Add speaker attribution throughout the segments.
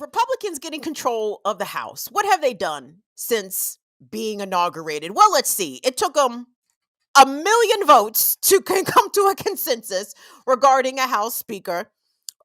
Speaker 1: Republicans getting control of the House. What have they done since being inaugurated? Well, let's see. It took them a million votes to come to a consensus regarding a House Speaker.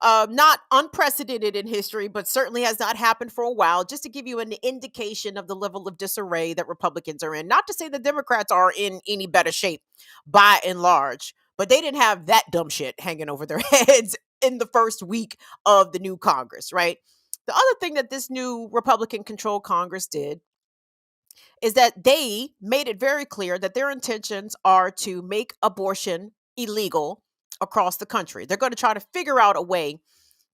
Speaker 1: Not unprecedented in history, but certainly has not happened for a while, just to give you an indication of the level of disarray that Republicans are in. Not to say the Democrats are in any better shape by and large, but they didn't have that dumb shit hanging over their heads in the first week of the new Congress, right? The other thing that this new Republican controlled Congress did is that they made it very clear that their intentions are to make abortion illegal across the country. They're going to try to figure out a way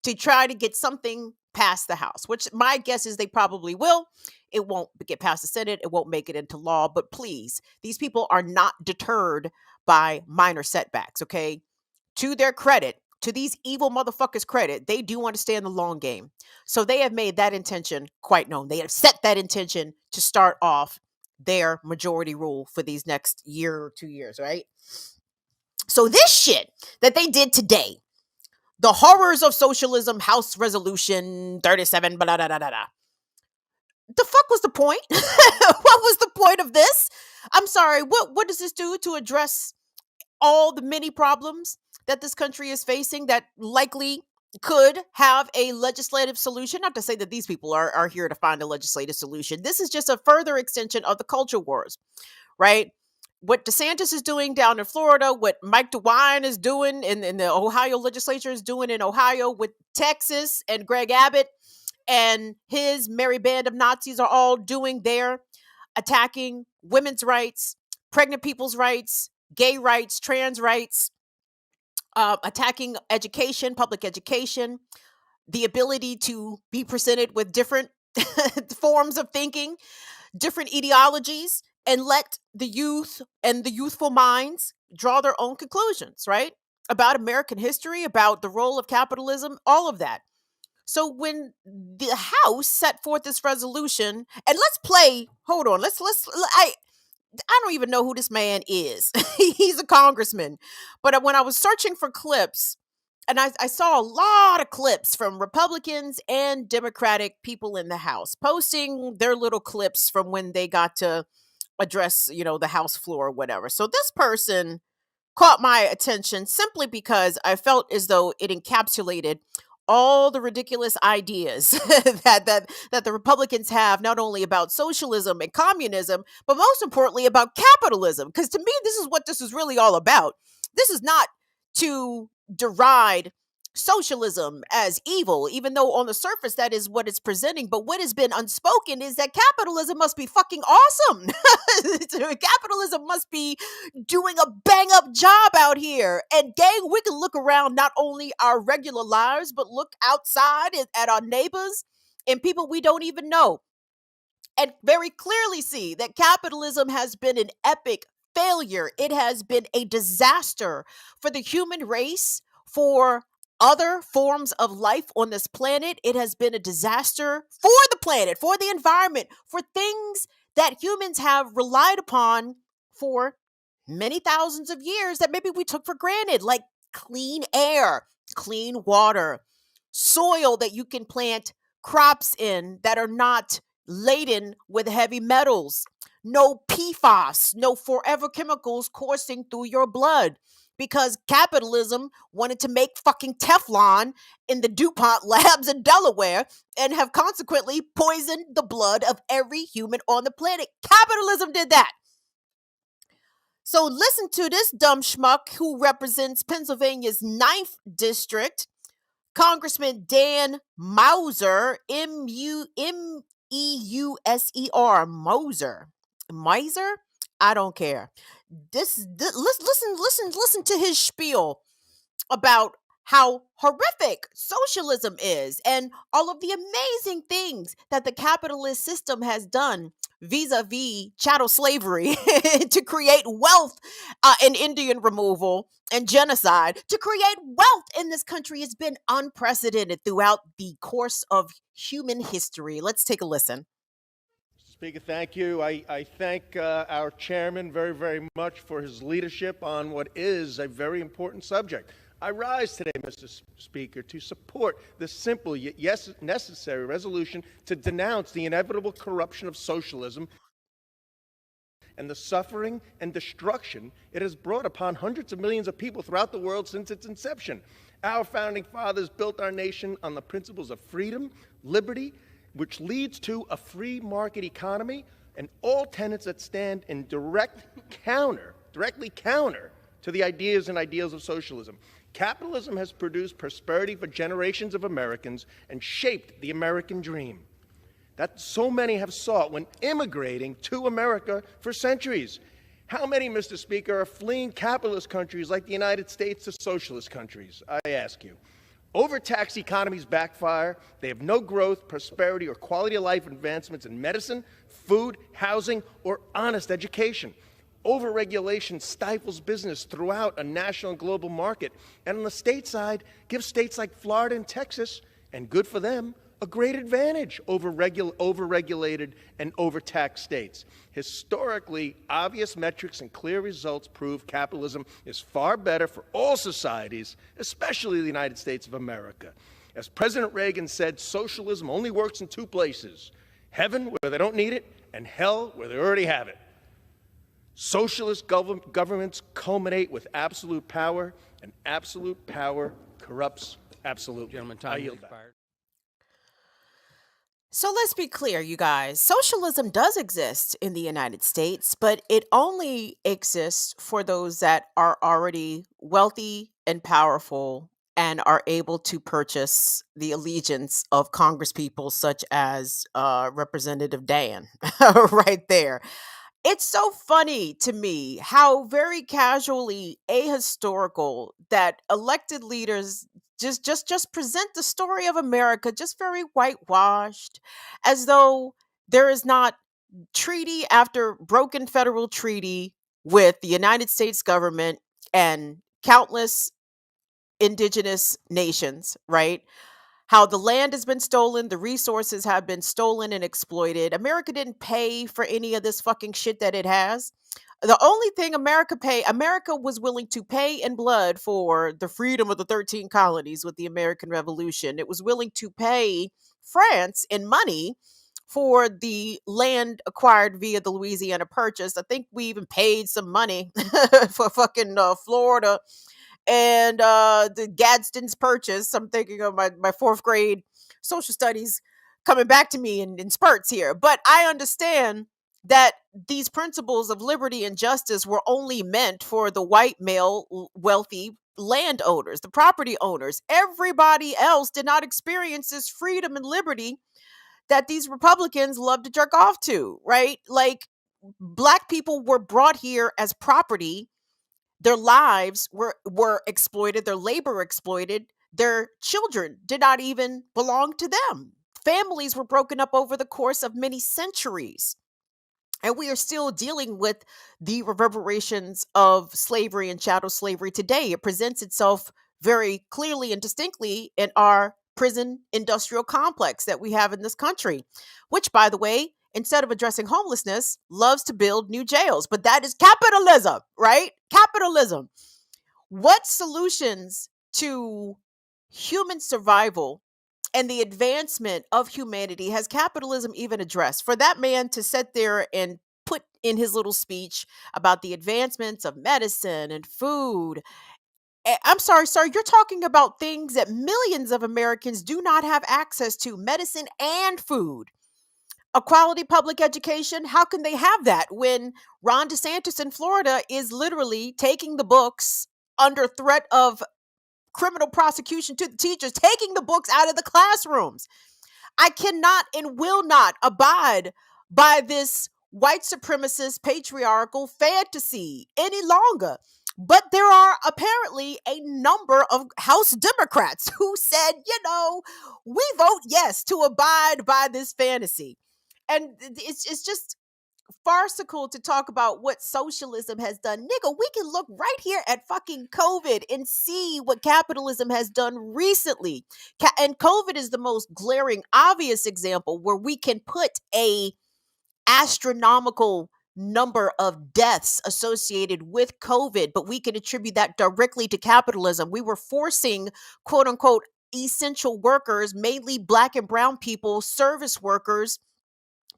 Speaker 1: to try to get something past the House, which my guess is they probably will. It won't get past the Senate. It won't make it into law. But please, these people are not deterred by minor setbacks, okay? To their credit, to these evil motherfuckers' credit, they do want to stay in the long game. So they have made that intention quite known. They have set that intention to start off their majority rule for these next year or 2 years, right? So this shit that they did today, the horrors of socialism, House Resolution 37, blah, blah, blah, blah, blah. The fuck was the point? What was the point of this? I'm sorry, what does this do to address all the many problems that this country is facing that likely could have a legislative solution? Not to say that these people are here to find a legislative solution. This is just a further extension of the culture wars, right? What DeSantis is doing down in Florida, what Mike DeWine is doing in the Ohio legislature is doing in Ohio, with Texas and Greg Abbott and his merry band of Nazis are all doing there, attacking women's rights, pregnant people's rights, gay rights, trans rights, attacking education, public education, the ability to be presented with different forms of thinking, different ideologies, and let the youth and the youthful minds draw their own conclusions, right? About American history, about the role of capitalism, all of that. So when the House set forth this resolution, and let's play, hold on, I don't even know who this man is. He's a congressman. But when I was searching for clips, and I saw a lot of clips from Republicans and Democratic people in the House posting their little clips from when they got to address, the House floor or whatever. So this person caught my attention simply because I felt as though it encapsulated all the ridiculous ideas that the Republicans have, not only about socialism and communism, but most importantly about capitalism. Because to me, this is what this is really all about. This is not to deride socialism as evil, even though on the surface that is what it's presenting. But what has been unspoken is that capitalism must be fucking awesome. Capitalism must be doing a bang up job out here. And gang, we can look around not only our regular lives, but look outside at our neighbors and people we don't even know, and very clearly see that capitalism has been an epic failure. It has been a disaster for the human race, for other forms of life on this planet. It has been a disaster for the planet, for the environment, for things that humans have relied upon for many thousands of years that maybe we took for granted, like clean air, clean water, soil that you can plant crops in that are not laden with heavy metals, no PFAS, no forever chemicals coursing through your blood, because capitalism wanted to make fucking Teflon in the DuPont labs in Delaware and have consequently poisoned the blood of every human on the planet. Capitalism did that. So listen to this dumb schmuck who represents Pennsylvania's 9th district, Congressman Dan Mauser, Meuser, Miser? I don't care. Listen to his spiel about how horrific socialism is and all of the amazing things that the capitalist system has done vis-a-vis chattel slavery to create wealth and Indian removal and genocide. To create wealth in this country has been unprecedented throughout the course of human history. Let's take a listen.
Speaker 2: Speaker, thank you. I thank our chairman very, very much for his leadership on what is a very important subject. I rise today, Mr. Speaker, to support the simple yet yes necessary resolution to denounce the inevitable corruption of socialism and the suffering and destruction it has brought upon hundreds of millions of people throughout the world since its inception. Our founding fathers built our nation on the principles of freedom, liberty, which leads to a free market economy, and all tenets that stand in directly counter to the ideas and ideals of socialism. Capitalism has produced prosperity for generations of Americans and shaped the American dream that so many have sought when immigrating to America for centuries. How many, Mr. Speaker, are fleeing capitalist countries like the United States to socialist countries? I ask you. Overtaxed economies backfire. They have no growth, prosperity, or quality of life advancements in medicine, food, housing, or honest education. Overregulation stifles business throughout a national and global market. And on the state side, gives states like Florida and Texas, and good for them, a great advantage over overregulated and overtaxed states. Historically, obvious metrics and clear results prove capitalism is far better for all societies, especially the United States of America. As President Reagan said, socialism only works in two places: heaven, where they don't need it, and hell, where they already have it. Socialist governments culminate with absolute power, and absolute power corrupts absolutely.
Speaker 3: Gentleman, time has
Speaker 2: back.
Speaker 3: expired.
Speaker 1: So let's be clear, you guys. Socialism does exist in the United States, but it only exists for those that are already wealthy and powerful and are able to purchase the allegiance of congresspeople such as Representative Dan right there. It's so funny to me how very casually ahistorical that elected leaders just present the story of America just very whitewashed, as though there is not treaty after broken federal treaty with the United States government and countless indigenous nations, right? How the land has been stolen, the resources have been stolen and exploited. America didn't pay for any of this fucking shit that it has. The only thing America was willing to pay in blood for the freedom of the 13 colonies with the American Revolution. It was willing to pay France in money for the land acquired via the Louisiana Purchase. I think we even paid some money for fucking Florida and the Gadsden's Purchase. I'm thinking of my fourth grade social studies coming back to me in spurts here. But I understand that these principles of liberty and justice were only meant for the white male wealthy landowners, the property owners. Everybody else did not experience this freedom and liberty that these Republicans love to jerk off to, right? Like, black people were brought here as property. Their lives were exploited, their labor exploited, their children did not even belong to them. Families were broken up over the course of many centuries. And we are still dealing with the reverberations of slavery and chattel slavery today. It presents itself very clearly and distinctly in our prison industrial complex that we have in this country, which, by the way, instead of addressing homelessness, loves to build new jails. But that is capitalism, right? Capitalism. What solutions to human survival and the advancement of humanity has capitalism even addressed? For that man to sit there and put in his little speech about the advancements of medicine and food. I'm sorry, sir, you're talking about things that millions of Americans do not have access to: medicine and food. A quality public education, how can they have that when Ron DeSantis in Florida is literally taking the books under threat of criminal prosecution to the teachers, taking the books out of the classrooms? I cannot and will not abide by this white supremacist patriarchal fantasy any longer. But there are apparently a number of House Democrats who said, we vote yes to abide by this fantasy. And it's just farcical to talk about what socialism has done. Nigga, we can look right here at fucking COVID and see what capitalism has done recently. And COVID is the most glaring, obvious example where we can put a astronomical number of deaths associated with COVID, but we can attribute that directly to capitalism. We were forcing, quote unquote, essential workers, mainly black and brown people, service workers,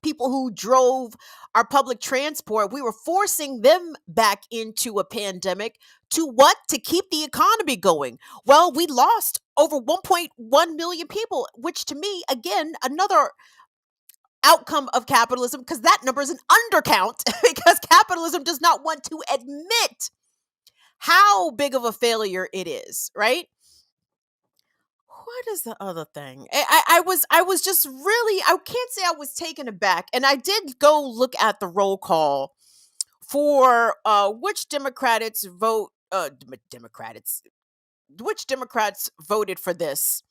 Speaker 1: people who drove our public transport, we were forcing them back into a pandemic to what? To keep the economy going. Well, we lost over 1.1 million people, which to me, again, another outcome of capitalism, because that number is an undercount because capitalism does not want to admit how big of a failure it is, right? What is the other thing? I was just really, I can't say I was taken aback, and I did go look at the roll call for which Democrats, which Democrats voted for this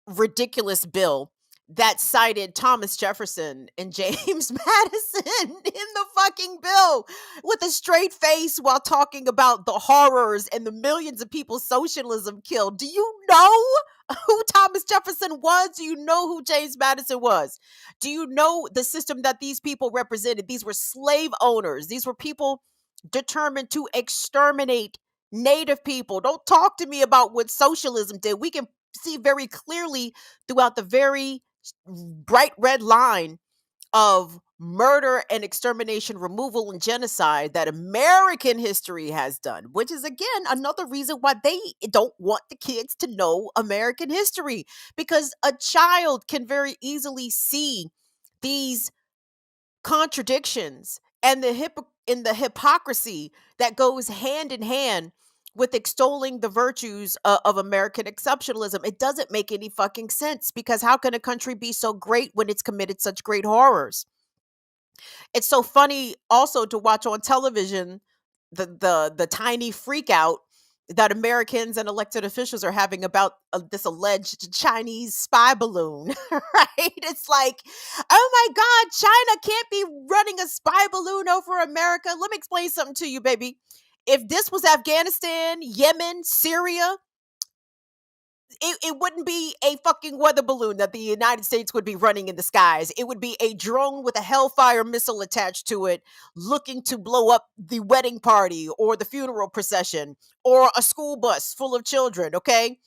Speaker 1: ridiculous bill that cited Thomas Jefferson and James Madison in the fucking bill with a straight face while talking about the horrors and the millions of people socialism killed. Do you know who Thomas Jefferson was? Do you know who James Madison was? Do you know the system that these people represented? These were slave owners. These were people determined to exterminate native people. Don't talk to me about what socialism did. We can see very clearly throughout the very bright red line of murder and extermination, removal and genocide that American history has done, which is again another reason why they don't want the kids to know American history, because a child can very easily see these contradictions and the hypocrisy that goes hand in hand with extolling the virtues of American exceptionalism. It doesn't make any fucking sense, because how can a country be so great when it's committed such great horrors? It's so funny also to watch on television the tiny freak out that Americans and elected officials are having about this alleged Chinese spy balloon, right? It's like, oh my God, China can't be running a spy balloon over America. Let me explain something to you, baby. If this was Afghanistan, Yemen, Syria, it wouldn't be a fucking weather balloon that the United States would be running in the skies. It would be a drone with a Hellfire missile attached to it, looking to blow up the wedding party or the funeral procession or a school bus full of children, okay?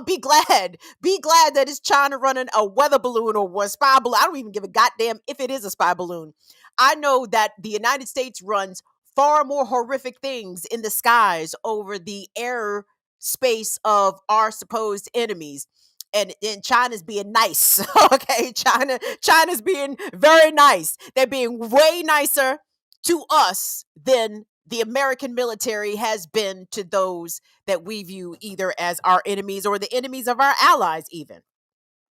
Speaker 1: Be glad that it's China running a weather balloon or a spy balloon. I don't even give a goddamn if it is a spy balloon. I know that the United States runs far more horrific things in the skies over the air space of our supposed enemies. And China's being nice. Okay, China's being very nice. They're being way nicer to us than the American military has been to those that we view either as our enemies or the enemies of our allies, even.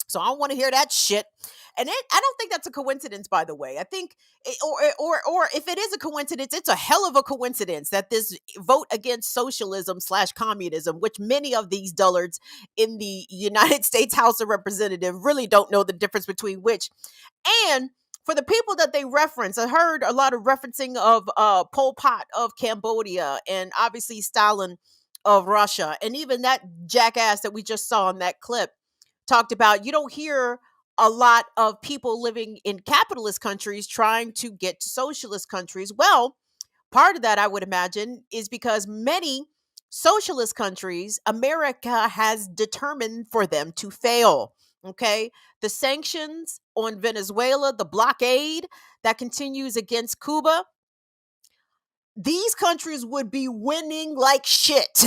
Speaker 1: So I don't want to hear that shit. I don't think that's a coincidence, by the way. I think, or if it is a coincidence, it's a hell of a coincidence that this vote against socialism slash communism, which many of these dullards in the United States House of Representatives really don't know the difference between which. And for the people that they reference, I heard a lot of referencing of Pol Pot of Cambodia and obviously Stalin of Russia, and even that jackass that we just saw in that clip talked about. You don't hear a lot of people living in capitalist countries trying to get to socialist countries. Well, part of that, I would imagine, is because many socialist countries, America has determined for them to fail. Okay. The sanctions on Venezuela, the blockade that continues against Cuba, these countries would be winning like shit.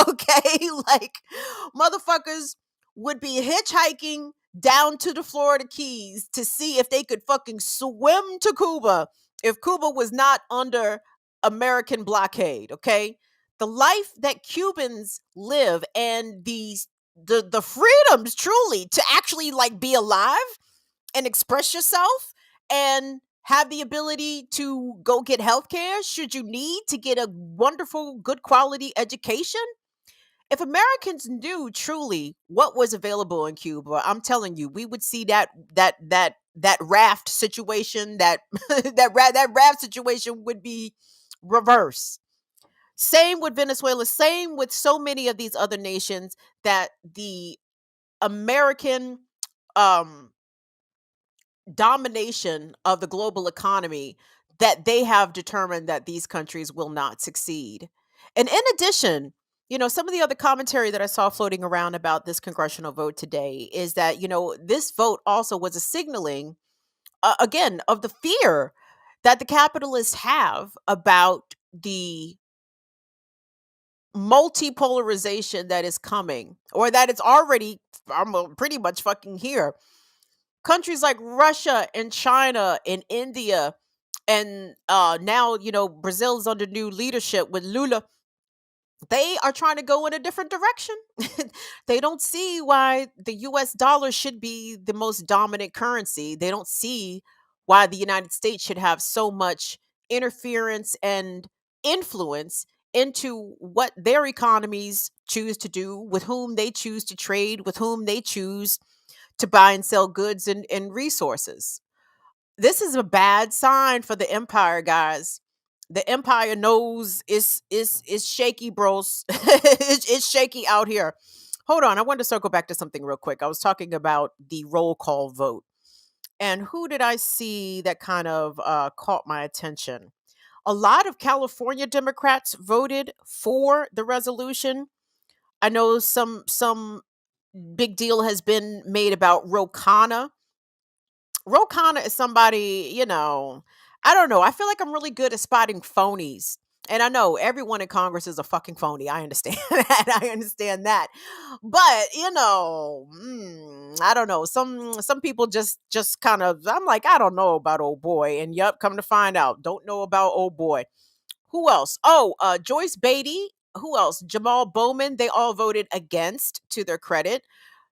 Speaker 1: Okay. Like, motherfuckers would be hitchhiking down to the Florida Keys to see if they could fucking swim to Cuba if Cuba was not under American blockade. Okay. The life that Cubans live and the freedoms truly to actually like be alive and express yourself and have the ability to go get health care should you need to get a wonderful, good quality education. If Americans knew truly what was available in Cuba, I'm telling you, we would see that raft situation, that raft situation would be reversed. Same with Venezuela, same with so many of these other nations that the American um domination of the global economy that they have determined that these countries will not succeed. And in addition, some of the other commentary that I saw floating around about this congressional vote today is that, this vote also was a signaling, again, of the fear that the capitalists have about the multipolarization that is coming, or that it's already pretty much fucking here. Countries like Russia and China and India, and now Brazil is under new leadership with Lula. They are trying to go in a different direction. They don't see why the US dollar should be the most dominant currency. They don't see why the United States should have so much interference and influence into what their economies choose to do, with whom they choose to trade, with whom they choose to buy and sell goods and resources. This is a bad sign for the empire, guys. The empire knows it's shaky, bros. It's shaky out here. Hold on, I wanted to circle back to something real quick. I was talking about the roll call vote, and who did I see that kind of caught my attention? A lot of California Democrats voted for the resolution. I know some big deal has been made about Ro Khanna. Ro Khanna is somebody, I don't know. I feel like I'm really good at spotting phonies. And I know everyone in Congress is a fucking phony. I understand that. I understand that. But, I don't know. Some people just kind of, I'm like, I don't know about old boy. And yep, come to find out, don't know about old boy. Who else? Oh, Joyce Beatty. Who else? Jamal Bowman. They all voted against, to their credit.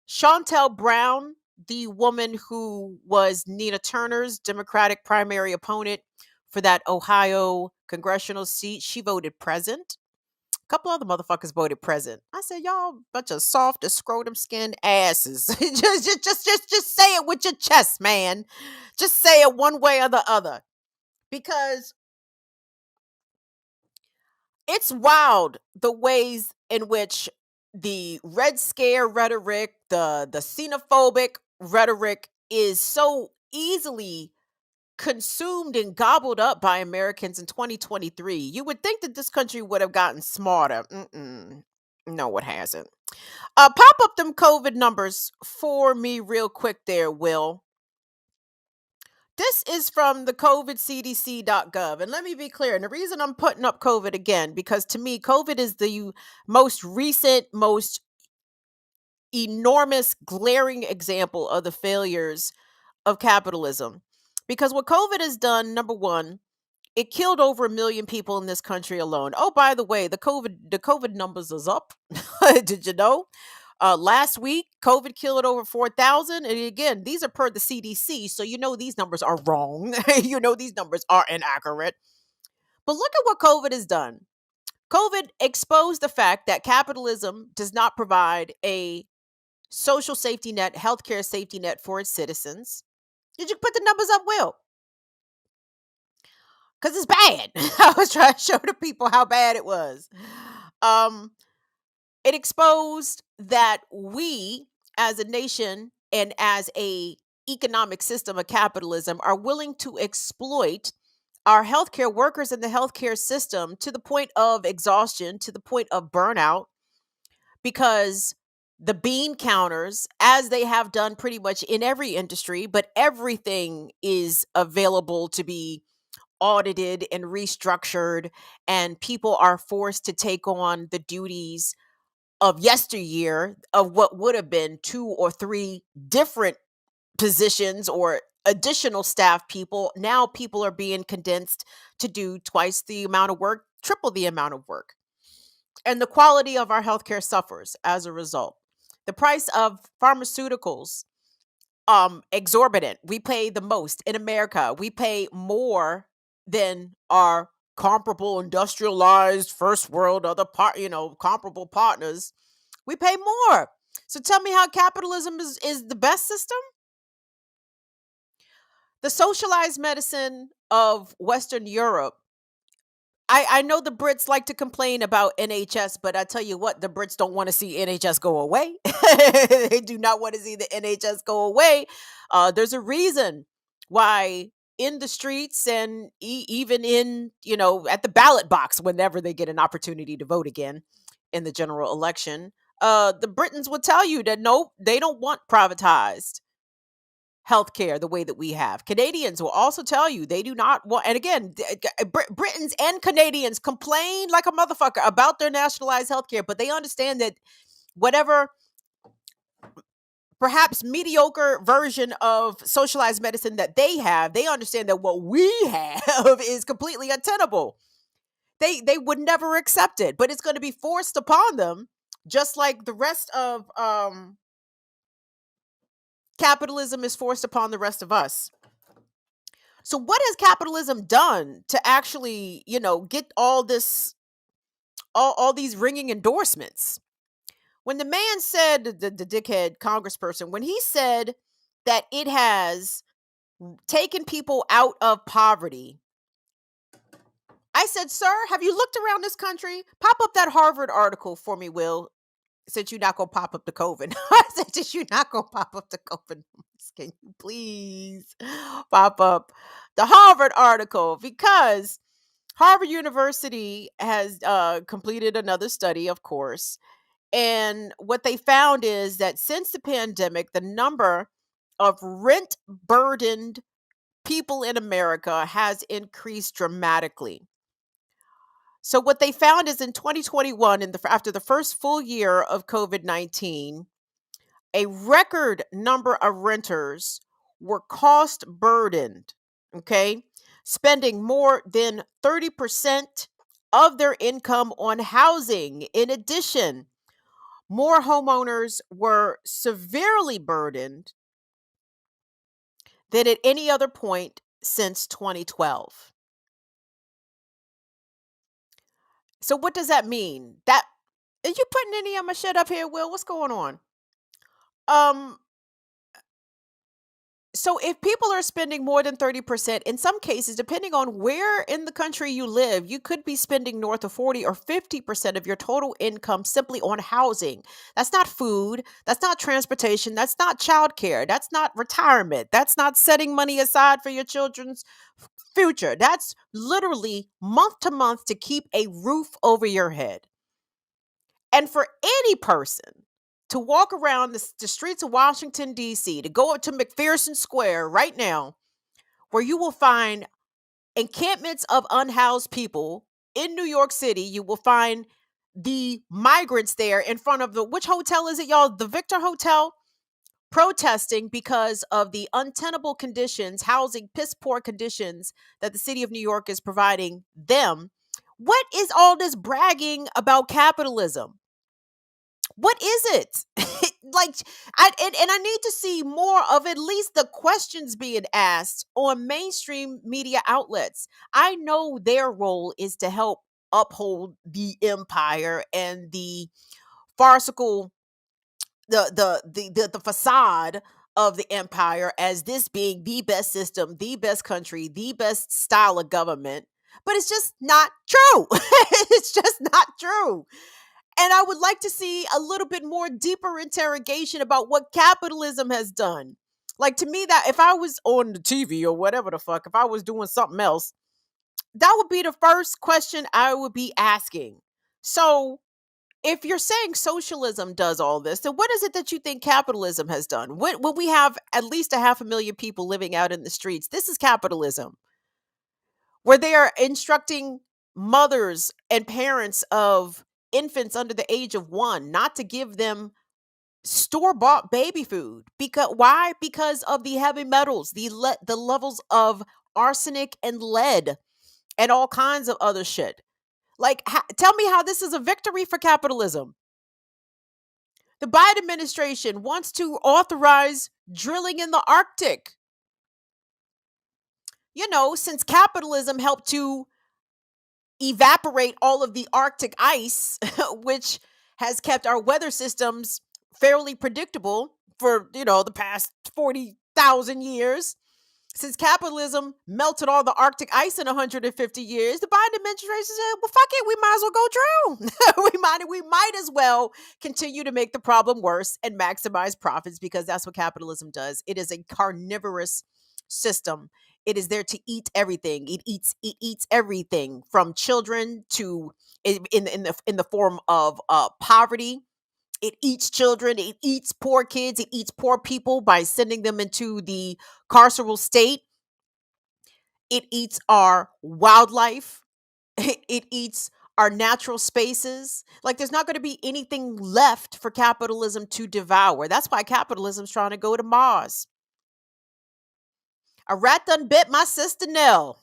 Speaker 1: Chantel Brown, the woman who was Nina Turner's Democratic primary opponent for that Ohio congressional seat, she voted present. A couple other motherfuckers voted present. I said, y'all bunch of soft as scrotum skinned asses. just say it with your chest, man. Just say it one way or the other. Because it's wild the ways in which the Red Scare rhetoric, the xenophobic rhetoric is so easily consumed and gobbled up by Americans in 2023. You would think that this country would have gotten smarter. No, it hasn't. Pop up them COVID numbers for me real quick there, Will. This is from the covidcdc.gov. And let me be clear. And the reason I'm putting up COVID again, because to me, COVID is the most recent, most enormous, glaring example of the failures of capitalism. Because what COVID has done, number one, it killed over 1 million people in this country alone. Oh, by the way, the COVID numbers is up. Did you know? Last week, COVID killed over 4,000. And again, these are per the CDC. So these numbers are wrong. These numbers are inaccurate. But look at what COVID has done. COVID exposed the fact that capitalism does not provide a social safety net, healthcare safety net for its citizens. Did you put the numbers up, Will? Because it's bad. I was trying to show the people how bad it was. It exposed that we, as a nation and as a economic system of capitalism, are willing to exploit our healthcare workers in the healthcare system to the point of exhaustion, to the point of burnout, because the bean counters, as they have done pretty much in every industry, but everything is available to be audited and restructured, and people are forced to take on the duties of yesteryear of what would have been 2 or 3 different positions or additional staff people. Now people are being condensed to do twice the amount of work, triple the amount of work. And the quality of our healthcare suffers as a result. The price of pharmaceuticals, exorbitant. We pay the most in America. We pay more than our comparable industrialized first world other comparable partners. We pay more. So tell me how capitalism is the best system? The socialized medicine of Western Europe. I know the Brits like to complain about NHS, but I tell you what, the Brits don't want to see NHS go away. They do not want to see the NHS go away. There's a reason why in the streets and even in, at the ballot box whenever they get an opportunity to vote again in the general election. The Britons would tell you that no, they don't want privatized healthcare the way that we have. Canadians will also tell you they do not want, and again, Britons and Canadians complain like a motherfucker about their nationalized healthcare, but they understand that whatever perhaps mediocre version of socialized medicine that they have, they understand that what we have is completely untenable. They would never accept it, but it's going to be forced upon them, just like the rest of capitalism is forced upon the rest of us. So what has capitalism done to actually, get all these ringing endorsements? When the man said, the dickhead congressperson, when he said that it has taken people out of poverty, I said, sir, have you looked around this country? Pop up that Harvard article for me, Will, since you're not going to pop up the COVID. I said, since you're not going to pop up the COVID, can you please pop up the Harvard article? Because Harvard University has completed another study, of course. And what they found is that since the pandemic, the number of rent burdened people in America has increased dramatically. So what they found is in 2021, after the first full year of COVID-19, a record number of renters were cost burdened, okay, spending more than 30% of their income on housing. In addition, more homeowners were severely burdened than at any other point since 2012. So what does that mean? That are you putting any of my shit up here, Will? What's going on? Um So if people are spending more than 30%, in some cases, depending on where in the country you live, you could be spending north of 40 or 50% of your total income simply on housing. That's not food. That's not transportation. That's not childcare. That's not retirement. That's not setting money aside for your children's future. That's literally month to month to keep a roof over your head. And for any person to walk around the streets of Washington, D.C., to go up to McPherson Square right now, where you will find encampments of unhoused people in New York City, you will find the migrants there in front of which hotel is it, y'all? The Victor Hotel, protesting because of the untenable conditions, housing piss poor conditions that the city of New York is providing them. What is all this bragging about capitalism? What is it? Like, and I need to see more of at least the questions being asked on mainstream media outlets. I know their role is to help uphold the empire and the farcical the facade of the empire as this being the best system, the best country, the best style of government. But it's just not true. It's just not true. And I would like to see a little bit more deeper interrogation about what capitalism has done. Like, to me, that if I was on the TV or whatever the fuck, if I was doing something else, that would be the first question I would be asking. So, if you're saying socialism does all this, then what is it that you think capitalism has done? When we have at least 500,000 people living out in the streets, this is capitalism, where they are instructing mothers and parents of infants under the age of 1 not to give them store-bought baby food. Because why? Because of the heavy metals, the levels of arsenic and lead and all kinds of other shit. Like, tell me how this is a victory for capitalism. The Biden administration wants to authorize drilling in the Arctic. Since capitalism helped to evaporate all of the Arctic ice, which has kept our weather systems fairly predictable for, the past 40,000 years. Since capitalism melted all the Arctic ice in 150 years, the Biden administration said, well, fuck it, we might as well go drill. we might as well continue to make the problem worse and maximize profits, because that's what capitalism does. It is a carnivorous system. It is there to eat everything. It eats everything from children to in the form of poverty. It eats children, it eats poor kids, it eats poor people by sending them into the carceral state. It eats our wildlife. It eats our natural spaces. Like there's not going to be anything left for capitalism to devour. That's why capitalism's trying to go to Mars. A rat done bit my sister Nell.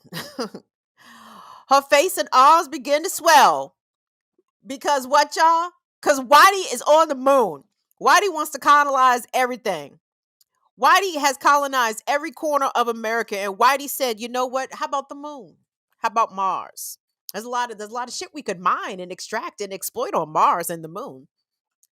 Speaker 1: Her face and arms begin to swell. Because what, y'all? Because Whitey is on the moon. Whitey wants to colonize everything. Whitey has colonized every corner of America, and Whitey said, "You know what? How about the moon? How about Mars? There's a lot of shit we could mine and extract and exploit on Mars and the moon."